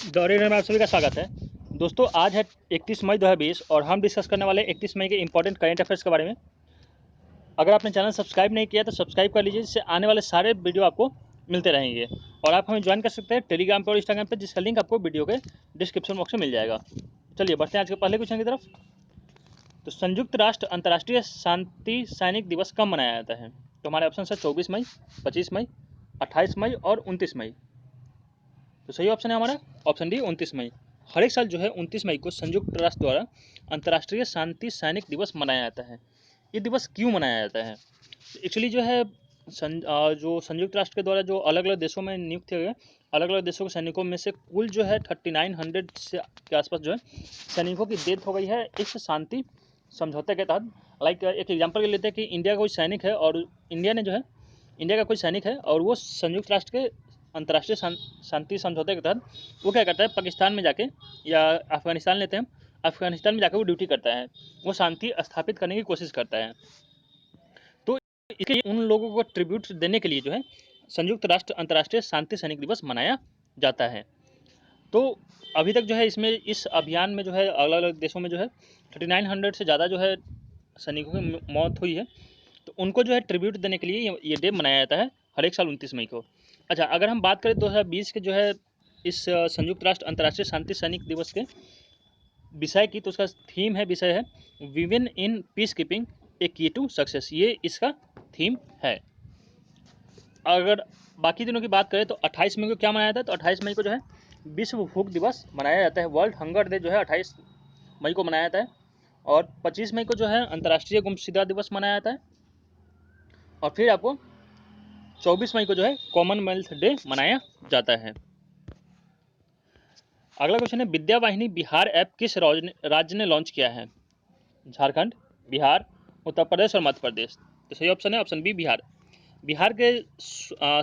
दौरे में आप सभी का स्वागत है। दोस्तों, आज है 31 मई 2020 और हम डिस्कस करने वाले 31 मई के इंपॉर्टेंट करंट अफेयर्स के बारे में। अगर आपने चैनल सब्सक्राइब नहीं किया तो सब्सक्राइब कर लीजिए, जिससे आने वाले सारे वीडियो आपको मिलते रहेंगे। और आप हमें ज्वाइन कर सकते हैं टेलीग्राम पर और इंस्टाग्राम पर, जिसका लिंक आपको वीडियो के डिस्क्रिप्शन बॉक्स में मिल जाएगा। चलिए बढ़ते हैं आज के पहले क्वेश्चन की तरफ। तो संयुक्त राष्ट्र अंतर्राष्ट्रीय शांति सैनिक दिवस कब मनाया जाता है? तो हमारे ऑप्शन है 24 मई, 25 मई, 28 मई और 29 मई। तो सही ऑप्शन है हमारा ऑप्शन डी 29 मई। हर एक साल जो है 29 मई को संयुक्त राष्ट्र द्वारा अंतर्राष्ट्रीय शांति सैनिक दिवस मनाया जाता है। ये दिवस क्यों मनाया जाता है? एक्चुअली जो है जो संयुक्त राष्ट्र के द्वारा जो अलग अलग देशों में नियुक्त किए गए अलग अलग देशों के सैनिकों में से कुल जो है 3900 से के आसपास जो है सैनिकों की डेथ हो गई है इस शांति समझौते के तहत। लाइक एक एग्जांपल के लेते हैं कि इंडिया का कोई सैनिक है और इंडिया का कोई सैनिक है और वो संयुक्त राष्ट्र के अंतर्राष्ट्रीय शांति समझौते के तहत वो क्या करता है, पाकिस्तान में जाके या अफगानिस्तान लेते हैं, अफगानिस्तान में जाकर वो ड्यूटी करता है, वो शांति स्थापित करने की कोशिश करता है। तो इसके लिए उन लोगों को ट्रिब्यूट देने के लिए जो है संयुक्त राष्ट्र अंतर्राष्ट्रीय शांति सैनिक दिवस मनाया जाता है। तो अभी तक जो है इसमें इस अभियान में जो है अलग अलग देशों में जो है 3900 से ज़्यादा जो है सैनिकों की मौत हुई है। तो उनको जो है ट्रिब्यूट देने के लिए ये डे मनाया जाता है हर एक साल 29 मई को। अच्छा, अगर हम बात करें 2020 के जो है इस संयुक्त राष्ट्र अंतर्राष्ट्रीय शांति सैनिक दिवस के विषय की, तो उसका थीम है, विषय है विमेन इन पीस कीपिंग ए की टू सक्सेस। ये इसका थीम है। अगर बाकी दिनों की बात करें तो 28 मई को क्या मनाया जाता है? तो 28 मई को जो है विश्व भूख दिवस मनाया जाता है। वर्ल्ड हंगर डे जो है 28 मई को मनाया जाता है। और 25 मई को जो है अंतर्राष्ट्रीय गुमशुदा दिवस मनाया जाता है। और फिर आपको 24 मई को जो है कॉमनवेल्थ डे मनाया जाता है। अगला क्वेश्चन है विद्या वाहिनी बिहार ऐप किस राज्य ने लॉन्च किया है? झारखंड, बिहार, उत्तर प्रदेश और मध्य प्रदेश। तो सही ऑप्शन है ऑप्शन बी बिहार। बिहार के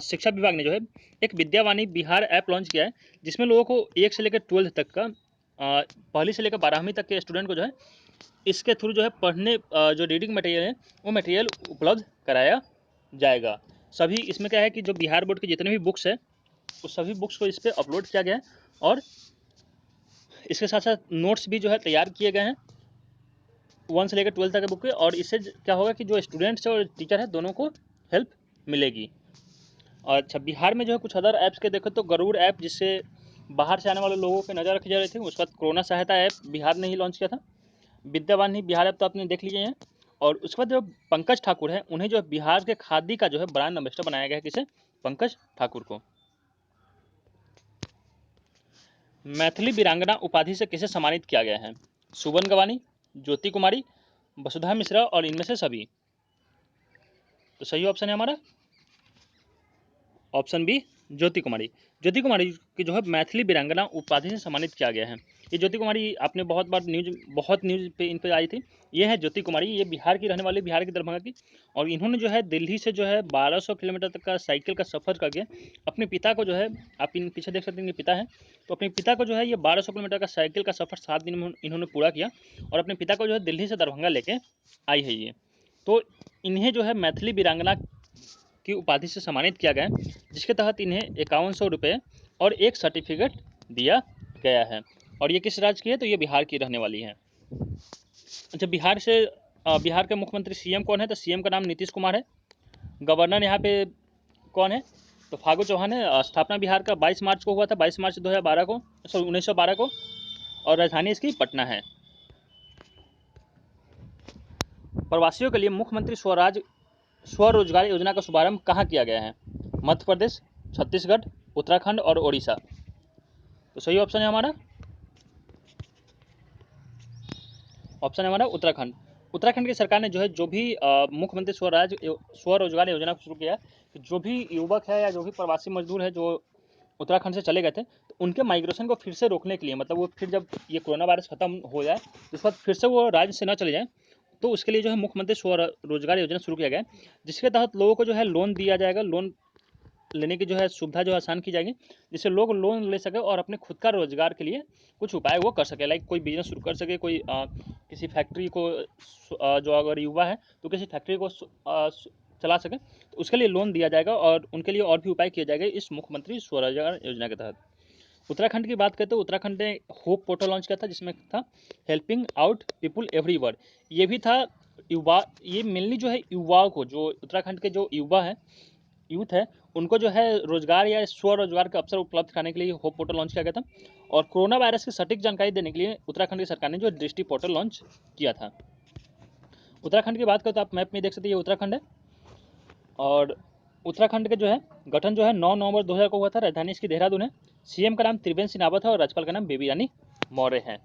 शिक्षा विभाग ने जो है एक विद्यावाणी बिहार ऐप लॉन्च किया है, जिसमें लोगों को 1 से लेकर 12th तक का पहली से लेकर 12वीं तक के स्टूडेंट को जो है इसके थ्रू जो है पढ़ने जो रीडिंग मटेरियल है वो मटेरियल उपलब्ध कराया जाएगा। सभी इसमें क्या है कि जो बिहार बोर्ड के जितने भी बुक्स है उस सभी बुक्स को इस पर अपलोड किया गया है और इसके साथ साथ नोट्स भी जो है तैयार किए गए हैं 1 से लेकर 12 तक के बुक के। और इससे क्या होगा कि जो स्टूडेंट्स है और टीचर है दोनों को हेल्प मिलेगी। और अच्छा, बिहार में जो है कुछ अदर ऐप्स के देखो तो गरुड़ ऐप, जिससे बाहर से आने वाले लोगों पर नज़र रखी जा रही थी। उसके बाद कोरोना सहायता ऐप बिहार ने ही लॉन्च किया था। विद्यावानी बिहार ऐप तो आपने देख लीजिए हैं। और उसके बाद जो पंकज ठाकुर है उन्हें जो बिहार के खादी का जो है ब्रांड एम्बेसडर बनाया गया है। किसे? पंकज ठाकुर को। मैथिली वीरांगना उपाधि से किसे सम्मानित किया गया है? सुबन गवानी, ज्योति कुमारी, वसुधा मिश्रा और इनमें से सभी। तो सही ऑप्शन है हमारा ऑप्शन बी ज्योति कुमारी। ज्योति कुमारी की जो है मैथिली वीरांगना उपाधि से सम्मानित किया गया है। ये ज्योति कुमारी आपने बहुत न्यूज़ पे इन पे आई थी। ये है ज्योति कुमारी, ये बिहार की रहने वाली, बिहार की दरभंगा की। और इन्होंने जो है दिल्ली से जो है 1200 किलोमीटर तक का साइकिल का सफ़र करके अपने पिता को जो है, आप इन पीछे देख सकते हैं, पिता है, तो अपने पिता को जो है ये 1200 किलोमीटर का साइकिल का सफ़र 7 दिन में इन्होंने पूरा किया और अपने पिता को जो है दिल्ली से दरभंगा लेके आई है ये। तो इन्हें जो है मैथिली वीरांगना की उपाधि से सम्मानित किया गया, जिसके तहत इन्हें 5100 रुपये और एक सर्टिफिकेट दिया गया है। और ये किस राज्य की है? तो ये बिहार की रहने वाली है। अच्छा, बिहार के मुख्यमंत्री सीएम कौन है? तो सीएम का नाम नीतीश कुमार है। गवर्नर यहाँ पे कौन है? तो फागू चौहान है। स्थापना बिहार का 22 मार्च को हुआ था, 22 मार्च 2012 को, 1912 को। और राजधानी इसकी पटना है। प्रवासियों के लिए मुख्यमंत्री स्वरोजगार योजना का शुभारंभ कहाँ किया गया है? मध्य प्रदेश, छत्तीसगढ़, उत्तराखंड और ओडिशा। तो सही ऑप्शन है हमारा उत्तराखंड। उत्तराखंड की सरकार ने जो है जो भी मुख्यमंत्री स्वरोजगार योजना को शुरू किया है, तो जो भी युवक है या जो भी प्रवासी मजदूर है जो उत्तराखंड से चले गए थे, तो उनके माइग्रेशन को फिर से रोकने के लिए, मतलब वो फिर जब ये कोरोना वायरस खत्म हो जाए तो उस वक्त फिर से वो राज्य से न चले जाए, तो उसके लिए जो है मुख्यमंत्री स्वरोजगार योजना शुरू किया गया, जिसके तहत लोगों को जो है लोन दिया जाएगा। लोन लेने की जो है सुविधा जो आसान की जाएगी, जिससे लोग लोन ले सके और अपने खुद का रोजगार के लिए कुछ उपाय वो कर सके। लाइक कोई बिजनेस शुरू कर सके, कोई किसी फैक्ट्री को जो अगर युवा है तो किसी फैक्ट्री को चला सके, तो उसके लिए लोन दिया जाएगा और उनके लिए और भी उपाय किए जाएंगे इस मुख्यमंत्री स्वरोजगार योजना के तहत। उत्तराखंड की बात करें तो उत्तराखंड ने होप पोर्टल लॉन्च किया था, जिसमें था हेल्पिंग आउट पीपुल एवरीवेयर। ये भी था युवा, ये मेनली जो है युवाओं को, जो उत्तराखंड के जो युवा है, यूथ है, उनको जो है रोजगार या स्वरोजगार का अवसर उपलब्ध कराने के लिए होप पोर्टल लॉन्च किया गया था। और कोरोना वायरस की सटीक जानकारी देने के लिए उत्तराखंड की सरकार ने जो दृष्टि पोर्टल लॉन्च किया था। उत्तराखंड की बात करें तो आप मैप में देख सकते हैं, ये उत्तराखंड है। और उत्तराखंड के जो है गठन जो है 9 नवंबर 2000 को हुआ था। राजधानी इसकी देहरादून है। सीएम का नाम त्रिवेंद्र सिंह रावत है और राज्यपाल का नाम बेबी रानी मौर्य है।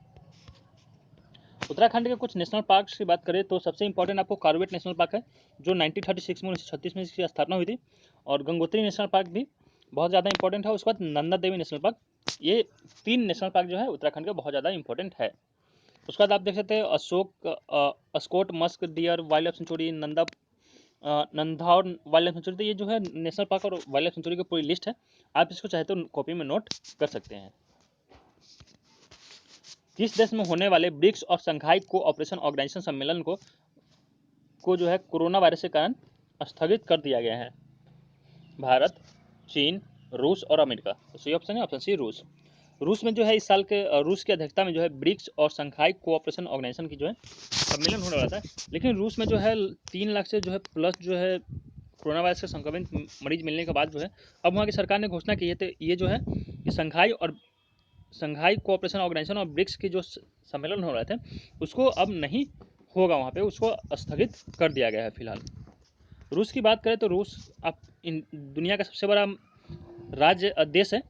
उत्तराखंड के कुछ नेशनल पार्क्स की बात करें तो सबसे इंपॉर्टेंट आपको कॉर्बेट नेशनल पार्क है, जो 1936 में 1936 में इसकी स्थापना हुई थी। और गंगोत्री नेशनल पार्क भी बहुत ज़्यादा इंपॉर्टेंट है। उसके बाद नंदा देवी नेशनल पार्क, ये 3 नेशनल पार्क जो है उत्तराखंड के बहुत ज़्यादा इंपॉर्टेंट है। उसके बाद आप देख सकते हैं Askot musk deer wild life sanctuary, Nandhaur wild life sanctuary. तो ये जो है नेशनल पार्क और वाइल्ड लाइफ सेंचुरी की पूरी लिस्ट है, आप इसको चाहे तो कॉपी में नोट कर सकते हैं। किस देश में होने वाले ब्रिक्स और शंघाई कोऑपरेशन ऑर्गेनाइजेशन सम्मेलन को जो है कोरोना वायरस के कारण स्थगित कर दिया गया है? भारत, चीन, रूस और अमेरिका। तो सही ऑप्शन है ऑप्शन सी, रूस। रूस में जो है इस साल के रूस की अध्यक्षता में जो है ब्रिक्स और शंघाई कोऑपरेशन ऑर्गेनाइजेशन की जो है सम्मेलन होने वाला था। लेकिन रूस में जो है 3 लाख से जो है प्लस जो है कोरोना वायरस से संक्रमित मरीज मिलने के बाद जो है अब वहाँ की सरकार ने घोषणा की है, तो ये जो है कि शंघाई कोऑपरेशन ऑर्गेनाइजेशन और ब्रिक्स की जो सम्मेलन हो रहे थे उसको अब नहीं होगा, वहाँ पे उसको स्थगित कर दिया गया है फिलहाल। रूस की बात करें तो रूस अब दुनिया का सबसे बड़ा देश है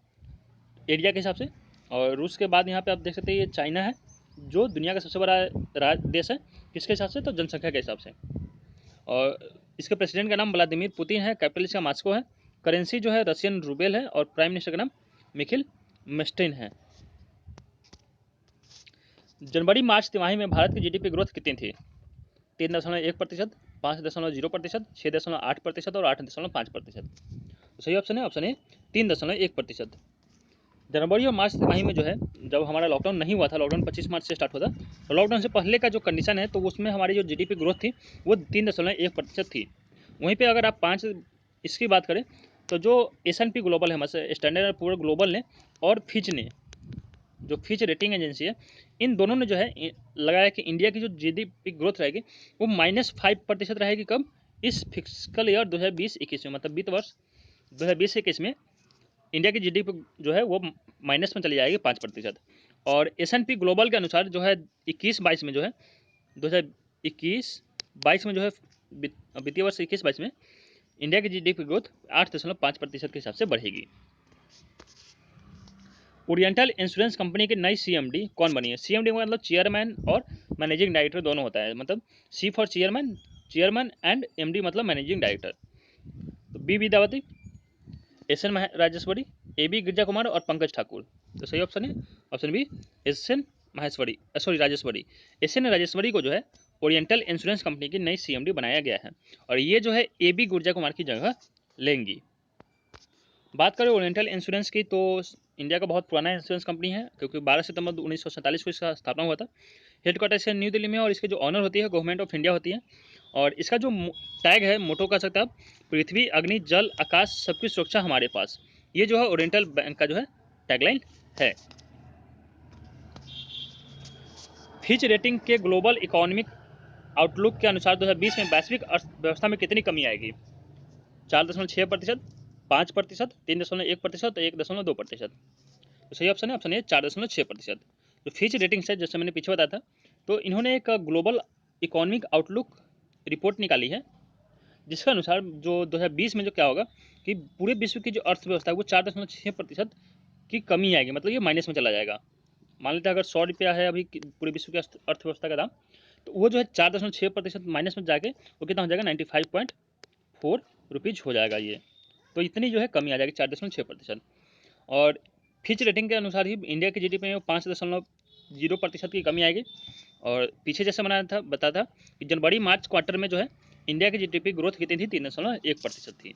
एरिया के हिसाब से। और रूस के बाद यहाँ पे आप देख सकते हैं ये चाइना है, जो दुनिया का सबसे बड़ा देश है। किसके हिसाब से? तो जनसंख्या के हिसाब से। और इसके प्रेसिडेंट का नाम व्लादिमीर पुतिन है, कैपिटल इसका मॉस्को है, करेंसी जो है रशियन रूबेल है और प्राइम मिनिस्टर का नाम मिखिल मिस्टिन है। जनवरी मार्च तिमाही में भारत की जीडीपी ग्रोथ कितनी थी? 3.1%, 5.0%, 6.8% और 8.5%। सही ऑप्शन है ऑप्शन ए, 3.1%। जनवरी और मार्च तिमाही में जो है, जब हमारा लॉकडाउन नहीं हुआ था, लॉकडाउन 25 मार्च से स्टार्ट हुआ था, तो लॉकडाउन से पहले का जो कंडीशन है तो उसमें हमारी जो जीडीपी ग्रोथ थी वो 3.1% थी। वहीं पे अगर आप 5 इसकी बात करें तो जो S&P ग्लोबल है, हमारे स्टैंडर्ड एंड पुअर ग्लोबल ने और फिच ने, जो फिच रेटिंग एजेंसी है, इन दोनों ने जो है लगाया कि इंडिया की जो जीडीपी ग्रोथ रहेगी वो -5% रहेगी। कब? इस फिजिकल ईयर 2020-21 में, मतलब वित्त वर्ष 2020-21 में इंडिया की जीडीपी जो है वो माइनस में चली जाएगी 5%। और S&P ग्लोबल के अनुसार जो है 21-22 में जो है 2021-22 में जो है वित्तीय वर्ष 21-22 में इंडिया की जीडीपी ग्रोथ 8.5% के हिसाब से बढ़ेगी। ओरिएंटल इंश्योरेंस कंपनी की नई सीएमडी कौन बनी है? सीएमडी का मतलब चेयरमैन और मैनेजिंग डायरेक्टर दोनों होता है, मतलब C for chairman and MD मतलब मैनेजिंग डायरेक्टर। तो B Vidyavati, S N Rajeshwari, A B Girija Kumar और पंकज ठाकुर। तो सही ऑप्शन है option B, S N Rajeshwari. S N Rajeshwari को जो है ओरिएंटल इंश्योरेंस कंपनी की नई सीएमडी बनाया गया है और ये जो है ए बी गिरजा कुमार की जगह लेंगी। बात करें ओरिएंटल इंश्योरेंस की तो इंडिया का बहुत पुराना इंश्योरेंस कंपनी है, क्योंकि 12 सितंबर 1947 को इसका स्थापना हुआ था। हेडक्वार्टर से न्यू दिल्ली में, और इसके जो ऑनर होती है गवर्नमेंट ऑफ इंडिया होती है। और इसका जो टैग है, मोटो कह सकते हैं आप, पृथ्वी अग्नि जल आकाश सबकी सुरक्षा हमारे पास, ये जो है ओरिएंटल बैंक का जो है टैगलाइन है। फिच रेटिंग के ग्लोबल इकोनॉमिक आउटलुक के अनुसार 2020 में वैश्विक अर्थव्यवस्था में कितनी कमी आएगी? 4.6%, 5%, 3.1% और 1.2%। तो सही ऑप्शन है ऑप्शन ए, 4.6%। जो फिच रेटिंग्स है, जैसे मैंने पीछे बताया था, तो इन्होंने एक ग्लोबल इकोनॉमिक आउटलुक रिपोर्ट निकाली है, जिसके अनुसार जो 2020 में जो क्या होगा कि पूरे विश्व की जो अर्थव्यवस्था है वो 4.6% की कमी आएगी, मतलब ये माइनस में चला जाएगा। मान लेते हैं अगर 100 रुपया है अभी पूरे विश्व की अर्थव्यवस्था का दाम, तो वो जो है 4.6% माइनस में जाके वो कितना हो जाएगा, 95.4 रुपीज़ हो जाएगा ये। तो इतनी जो है कमी आ जाएगी, 4.6%। और फिच रेटिंग के अनुसार ही इंडिया की जीडीपी में 5.0% की कमी आएगी। और पीछे जैसे बताया था कि जनवरी मार्च क्वार्टर में जो है इंडिया की जीडीपी ग्रोथ कितनी थी, 3.1% थी।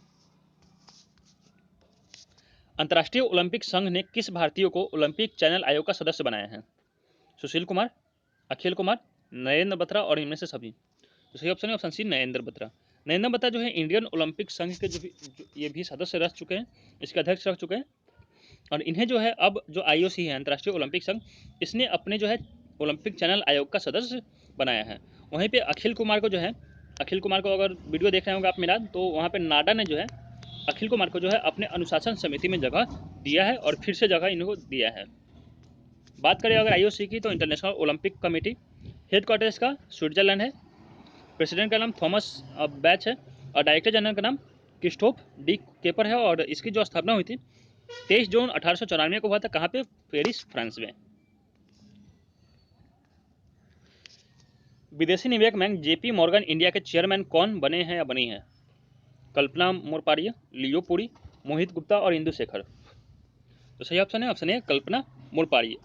अंतर्राष्ट्रीय ओलंपिक संघ ने किस भारतीय को ओलंपिक चैनल आयोग का सदस्य बनाया है? सुशील कुमार, अखिल कुमार, नरेंद्र बत्रा और इनमें से सभी। तो सही ऑप्शन है ऑप्शन सी, नरेंद्र बत्रा। नरेंद्र बत्रा जो है इंडियन ओलंपिक संघ के जो ये भी सदस्य रह चुके हैं, इसके अध्यक्ष रह चुके हैं। और इन्हें जो है अब जो IOC है, अंतर्राष्ट्रीय ओलंपिक संघ, इसने अपने जो है ओलंपिक चैनल आयोग का सदस्य बनाया है। वहीं पे अखिल कुमार को जो है, अखिल कुमार को अगर वीडियो देख रहे होंगे आप मेरा, तो वहाँ पे नाडा ने जो है अखिल कुमार को जो है अपने अनुशासन समिति में जगह दिया है और फिर से जगह इनको दिया है। बात करें अगर IOC की, तो इंटरनेशनल ओलंपिक कमेटी हेडक्वार्टर इसका स्विट्जरलैंड है। प्रेसिडेंट का नाम थॉमस बैच है और डायरेक्टर जनरल का नाम क्रिस्टोफ डी केपर है। और इसकी जो स्थापना हुई थी 23 जून 1894 को हुआ था। कहाँ पे? पेरिस, फ्रांस में। विदेशी निवेशक बैंक JP मॉर्गन इंडिया के चेयरमैन कौन बने हैं या बनी है? कल्पना मोरपारिया, लियो पुरी, मोहित गुप्ता और इंदु शेखर। तो सही ऑप्शन है, ऑप्शन ए कल्पना मोरपारी,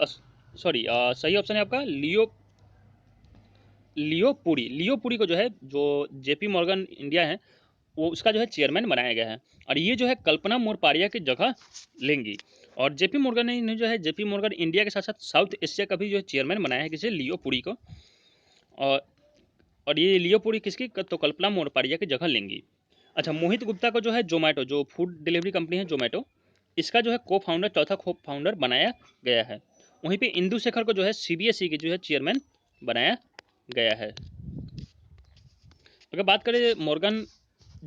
सॉरी सही ऑप्शन है आपका लियो पुरी। लियो पुरी को जो है, जो JP मॉर्गन इंडिया है, वो उसका जो है चेयरमैन बनाया गया है। और ये जो है कल्पना मोरपारिया की जगह लेंगी। और JP मॉर्गन ने जो है JP मॉर्गन इंडिया के साथ साथ साउथ एशिया का भी जो है चेयरमैन बनाया है, किसे? लियो पुरी को। और ये लियो पुरी किसकी? तो कल्पना मोरपारिया की जगह लेंगी। अच्छा, मोहित गुप्ता को जो है जोमेटो, जो फूड डिलीवरी कंपनी है जोमेटो, इसका जो है को फाउंडर, चौथा को फाउंडर बनाया गया है। वहीं पे इंदु शेखर को जो है CBSE की जो है चेयरमैन बनाया गया है। अगर बात करें Morgan,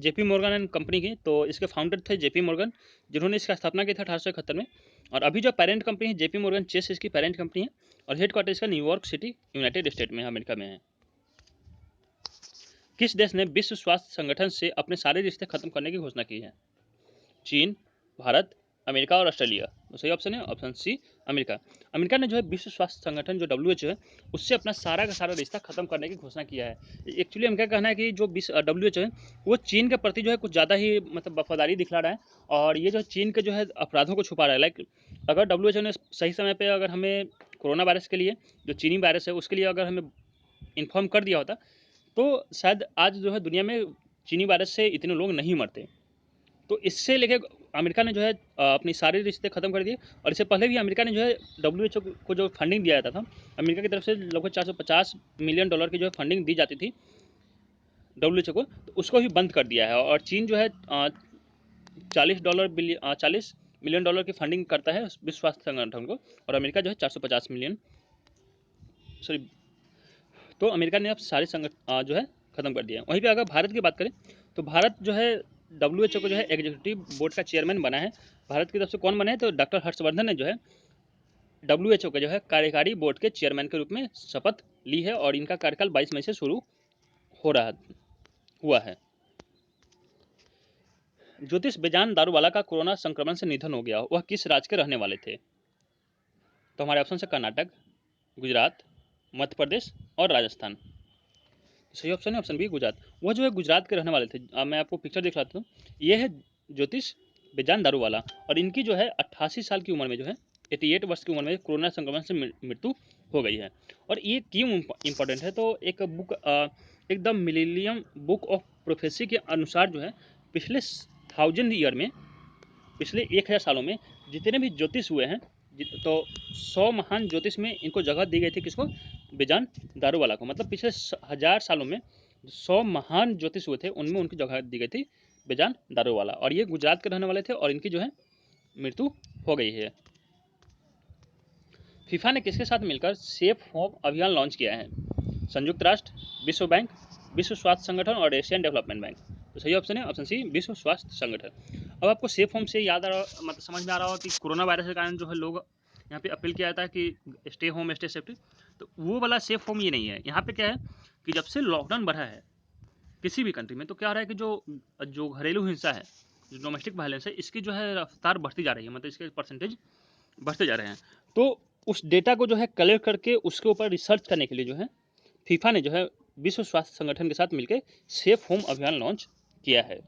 JP Morgan and company की, तो इसके फाउंडर थे JP मॉर्गन, जिन्होंने इसका स्थापना की था 1871 में। और अभी जो पेरेंट कंपनी है JP मॉर्गन चेस, इसकी पेरेंट कंपनी है और हेडक्वार्टर इसका न्यूयॉर्क सिटी, यूनाइटेड स्टेट में, अमेरिका में है। किस देश ने विश्व स्वास्थ्य संगठन से अपने सारे रिश्ते खत्म करने की घोषणा की है? चीन, भारत, अमेरिका और ऑस्ट्रेलिया। तो सही ऑप्शन है ऑप्शन सी, अमेरिका। अमेरिका ने जो है विश्व स्वास्थ्य संगठन जो WHO है, उससे अपना सारा का सारा रिश्ता खत्म करने की घोषणा किया है। एक्चुअली उनका कहना है कि जो WHO है, वो चीन के प्रति जो है कुछ ज़्यादा ही मतलब वफादारी दिखला रहा है और ये जो चीन के जो है अपराधों को छुपा रहा है। लाइक अगर WHO ने सही समय पर अगर हमें कोरोना वायरस के लिए, जो चीनी वायरस है उसके लिए अगर हमें इन्फॉर्म कर दिया होता, तो शायद आज जो है दुनिया में चीनी वायरस से इतने लोग नहीं मरते। तो इससे लेके अमेरिका ने जो है अपनी सारे रिश्ते खत्म कर दिए। और इससे पहले भी अमेरिका ने जो है WHO को जो फंडिंग दिया जाता था, अमेरिका की तरफ से लगभग $450 मिलियन की जो है फंडिंग दी जाती थी WHO को, तो उसको भी बंद कर दिया है। और चीन जो है $40 मिलियन की फंडिंग करता है विश्व स्वास्थ्य संगठन को, और अमेरिका जो है 450 मिलियन, सॉरी, तो अमेरिका ने अब सारे जो है खत्म कर दिया है। वहीं पे अगर भारत की बात करें, तो भारत जो है WHO को जो है एग्जीक्यूटिव बोर्ड का चेयरमैन बना है। भारत की तरफ से कौन बना है? तो डॉक्टर हर्षवर्धन ने जो है WHO के जो है कार्यकारी बोर्ड के चेयरमैन के रूप में शपथ ली है और इनका कार्यकाल 22 मई से शुरू हुआ है। ज्योतिष बेजान दारूवाला का कोरोना संक्रमण से निधन हो गया, वह किस राज्य के रहने वाले थे? तो हमारे ऑप्शन है कर्नाटक, गुजरात, मध्य प्रदेश और राजस्थान। सही ऑप्शन है ऑप्शन बी, गुजरात। वह जो है गुजरात के रहने वाले थे। मैं आपको पिक्चर दिखाता हूँ। ये है ज्योतिष बेजान दारूवाला और इनकी जो है 88 साल की उम्र में जो है 88 वर्ष की उम्र में कोरोना संक्रमण से मृत्यु हो गई है। और ये क्यों इम्पोर्टेंट है? तो एक बुक, एकदम मिलेनियम बुक ऑफ प्रोफेसी के अनुसार जो है पिछले 1000 ईयर में, पिछले 1000 सालों में जितने भी ज्योतिष हुए हैं, तो 100 महान ज्योतिष में इनको जगह दी गई थी। किसको? बेजान दारूवाला को। मतलब पिछले 1000 सालों में 100 महान ज्योतिष हुए थे, उनमें उनकी जगह दी गई थी बेजान दारूवाला। और ये गुजरात के रहने वाले थे और इनकी जो है मृत्यु हो गई है। फीफा ने किसके साथ मिलकर सेफ होम अभियान लॉन्च किया है? संयुक्त राष्ट्र, विश्व बैंक, विश्व स्वास्थ्य संगठन और एशियन डेवलपमेंट बैंक। तो सही ऑप्शन है ऑप्शन सी, विश्व स्वास्थ्य संगठन। अब आपको सेफ होम से याद आ रहा, मतलब समझ में आ रहा होगा कि कोरोना वायरस के कारण जो है लोग यहाँ पे अपील किया जाता है कि स्टे होम स्टे सेफ्टी। तो वो वाला सेफ होम ये नहीं है। यहाँ पे क्या है कि जब से लॉकडाउन बढ़ा है किसी भी कंट्री में, तो क्या हो रहा है कि जो घरेलू हिंसा है, जो डोमेस्टिक वायलेंस है, इसकी जो है रफ्तार बढ़ती जा रही है, मतलब इसके परसेंटेज बढ़ते जा रहे हैं। तो उस डेटा को जो है कलेक्ट करके उसके ऊपर रिसर्च करने के लिए जो है फीफा ने जो है विश्व स्वास्थ्य संगठन के साथ मिलकर सेफ होम अभियान लॉन्च किया है।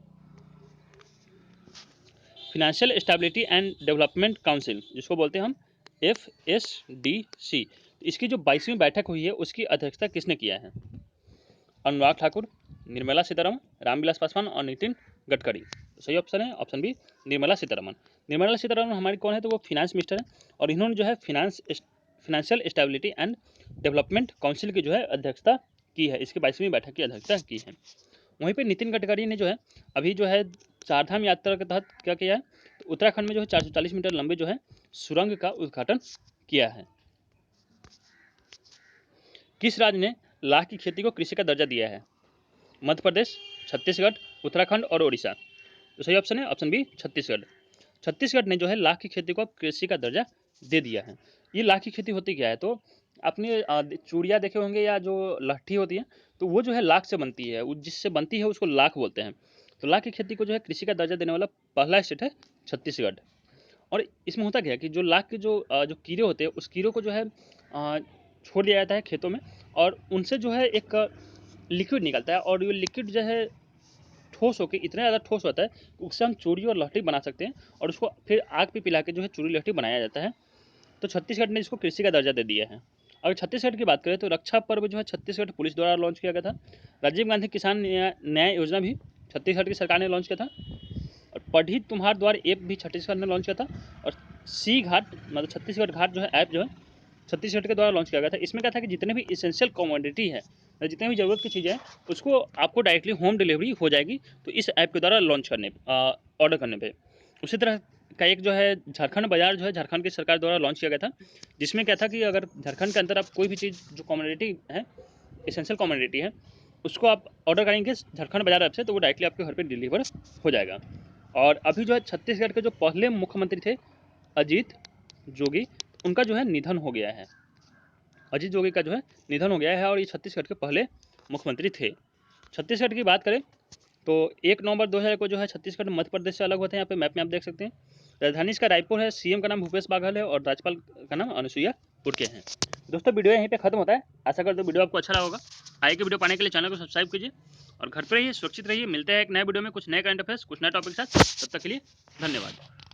Financial stability and development council, जिसको बोलते हैं हम FSDC, इसकी जो 22वीं बैठक हुई है उसकी अध्यक्षता किसने किया है? अनुराग ठाकुर, निर्मला सीतारमण, रामविलास पासवान और नितिन गडकरी। सही ऑप्शन है ऑप्शन बी, निर्मला सीतारमण। निर्मला सीतारमण हमारी कौन है? तो वो फिनेंस मिनिस्टर है और इन्होंने जो है financial stability and development council की जो है अध्यक्षता की है, इसकी 22वीं बैठक की अध्यक्षता की है। वहीं पे नितिन गडकरी ने जो है अभी जो है चारधाम यात्रा के तहत क्या किया है? तो उत्तराखंड में जो है 440 मीटर लंबे जो है सुरंग का उद्घाटन किया है। किस राज्य ने लाख की खेती को कृषि का दर्जा दिया है? मध्य प्रदेश, छत्तीसगढ़, उत्तराखंड और ओडिशा। तो सही ऑप्शन है ऑप्शन बी छत्तीसगढ़। छत्तीसगढ़ ने जो है लाख की खेती को अब कृषि का दर्जा दे दिया है। ये लाख की खेती होती क्या है, तो आपने चूड़ियाँ देखे होंगे या जो लट्ठी होती है, तो वो जो है लाख से बनती है, जिससे बनती है उसको लाख बोलते हैं। तो लाख की खेती को जो है कृषि का दर्जा देने वाला पहला स्टेट है छत्तीसगढ़। और इसमें होता क्या है कि जो लाख के जो कीड़े होते हैं, उस कीड़ों को जो है छोड़ दिया जाता है खेतों में, और उनसे जो है एक लिक्विड निकलता है, और ये लिक्विड जो है ठोस होकर इतना ज़्यादा ठोस होता है कि उससे हम चूड़ी और लहठी बना सकते हैं, और उसको फिर आग पे पिला के जो है चूड़ी लहठी बनाया जाता है। तो छत्तीसगढ़ ने इसको कृषि का दर्जा दे दिया है। अगर छत्तीसगढ़ की बात करें तो रक्षा पर्व जो है छत्तीसगढ़ पुलिस द्वारा लॉन्च किया गया था। राजीव गांधी किसान न्याय योजना भी छत्तीसगढ़ की सरकार ने लॉन्च किया था। और पढ़ी तुम्हार द्वार ऐप भी छत्तीसगढ़ ने लॉन्च किया था। और सी घाट मतलब छत्तीसगढ़ घाट जो है ऐप जो है छत्तीसगढ़ के द्वारा लॉन्च किया गया था। इसमें क्या था कि जितने भी इसेंशियल कमोडिटी है, जितने भी ज़रूरत की चीज़ें हैं, उसको आपको डायरेक्टली होम डिलीवरी हो जाएगी, तो इस ऐप के द्वारा लॉन्च करने ऑर्डर करने पे। उसी तरह का एक जो है झारखंड बाजार जो है झारखंड की सरकार द्वारा लॉन्च किया गया था, जिसमें क्या था कि अगर झारखंड के अंदर आप कोई भी चीज़ जो कमोडिटी है, इसेंशियल कमोडिटी है, उसको आप ऑर्डर करेंगे झारखंड बाजार ऐप से, तो वो डायरेक्टली आपके घर पे डिलीवर हो जाएगा। और अभी जो है छत्तीसगढ़ के जो पहले मुख्यमंत्री थे अजीत जोगी, उनका जो है निधन हो गया है। अजीत जोगी का जो है निधन हो गया है, और ये छत्तीसगढ़ के पहले मुख्यमंत्री थे। छत्तीसगढ़ की बात करें तो 1 नवंबर 2000 को जो है छत्तीसगढ़ मध्य प्रदेश से अलग होते हैं। यहाँ पे मैप में आप देख सकते हैं। राजधानी इसका रायपुर है, सीएम का नाम भूपेश बाघेल है, और राज्यपाल का नाम अनुसुईया उइके हैं। दोस्तों वीडियो यहीं पे खत्म होता है। आशा करते हो वीडियो आपको अच्छा लगा होगा। आगे की वीडियो पाने के लिए चैनल को सब्सक्राइब कीजिए, और घर पर रहिए, सुरक्षित रहिए। मिलते हैं एक नए वीडियो में कुछ नए करंट अफेयर्स, कुछ नए टॉपिक के साथ। तब तक के लिए धन्यवाद।